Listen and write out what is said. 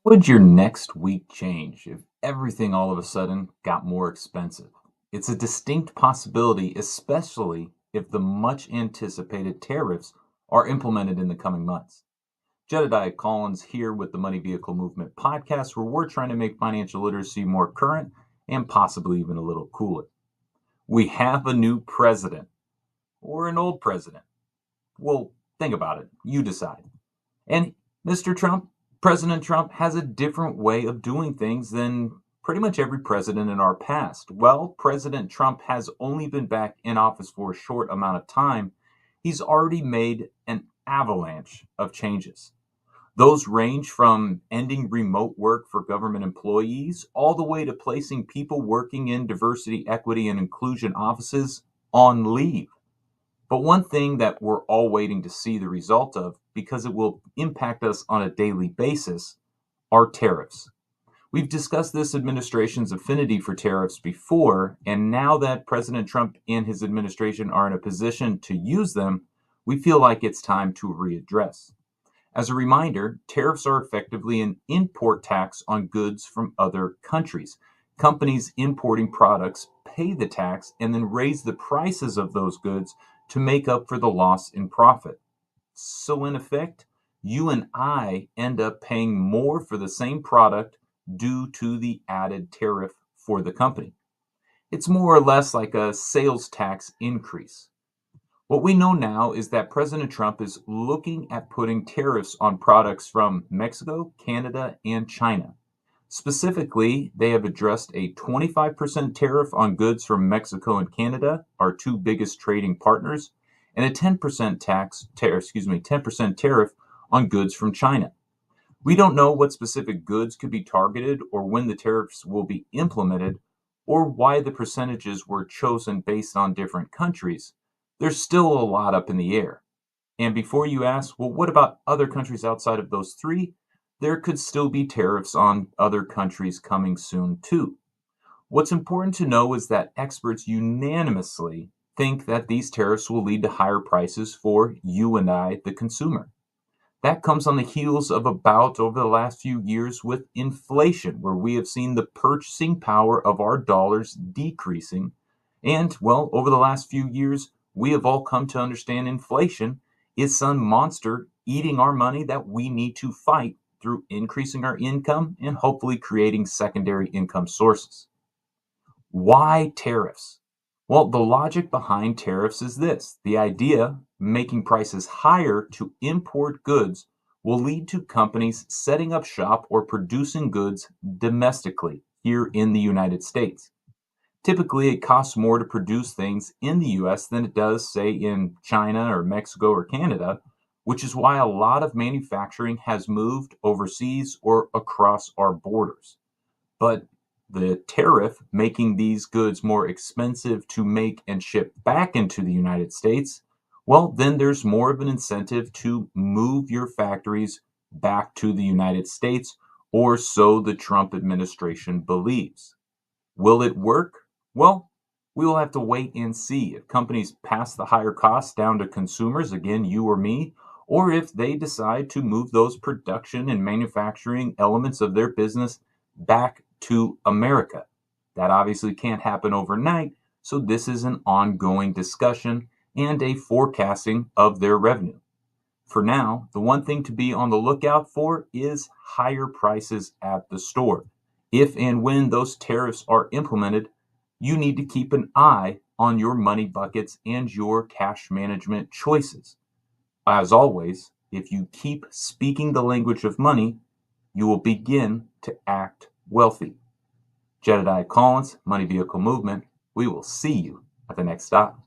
Would your next week change if everything all of a sudden got more expensive? It's a distinct possibility, especially if the much anticipated tariffs are implemented in the coming months. Jedediah Collins here with the Money Vehicle Movement podcast, where we're trying to make financial literacy more current and possibly even a little cooler. We have a new president or an old president. Well, think about it. You decide. And Mr. Trump, President Trump, has a different way of doing things than pretty much every president in our past. Well, President Trump has only been back in office for a short amount of time. He's already made an avalanche of changes. Those range from ending remote work for government employees all the way to placing people working in diversity, equity, and inclusion offices on leave. But one thing that we're all waiting to see the result of, because it will impact us on a daily basis, are tariffs. We've discussed this administration's affinity for tariffs before, and now that President Trump and his administration are in a position to use them, we feel like it's time to readdress. As a reminder, tariffs are effectively an import tax on goods from other countries. Companies importing products pay the tax and then raise the prices of those goods to make up for the loss in profit. So, in effect, you and I end up paying more for the same product due to the added tariff for the company. It's more or less like a sales tax increase. What we know now is that President Trump is looking at putting tariffs on products from Mexico, Canada, and China. Specifically, they have addressed a 25% tariff on goods from Mexico and Canada, our two biggest trading partners, and a 10% 10% tariff on goods from China. We don't know what specific goods could be targeted or when the tariffs will be implemented or why the percentages were chosen based on different countries. There's still a lot up in the air. And before you ask, well, what about other countries outside of those three? There could still be tariffs on other countries coming soon, too. What's important to know is that experts unanimously think that these tariffs will lead to higher prices for you and I, the consumer. That comes on the heels of a bout over the last few years with inflation, where we have seen the purchasing power of our dollars decreasing. And, well, over the last few years, we have all come to understand inflation is some monster eating our money that we need to fight through increasing our income and hopefully creating secondary income sources. Why tariffs? Well, the logic behind tariffs is this. The idea making prices higher to import goods will lead to companies setting up shop or producing goods domestically here in the United States. Typically, it costs more to produce things in the US than it does, say, in China or Mexico or Canada, which is why a lot of manufacturing has moved overseas or across our borders. But the tariff making these goods more expensive to make and ship back into the United States, well, then there's more of an incentive to move your factories back to the United States, or so the Trump administration believes. Will it work? Well, we will have to wait and see if companies pass the higher costs down to consumers, again, you or me, or if they decide to move those production and manufacturing elements of their business back to America. That obviously can't happen overnight, so this is an ongoing discussion and a forecasting of their revenue. For now, the one thing to be on the lookout for is higher prices at the store. If and when those tariffs are implemented, you need to keep an eye on your money buckets and your cash management choices. As always, if you keep speaking the language of money, you will begin to act wealthy. Jedediah Collins, Money Vehicle Movement. We will see you at the next stop.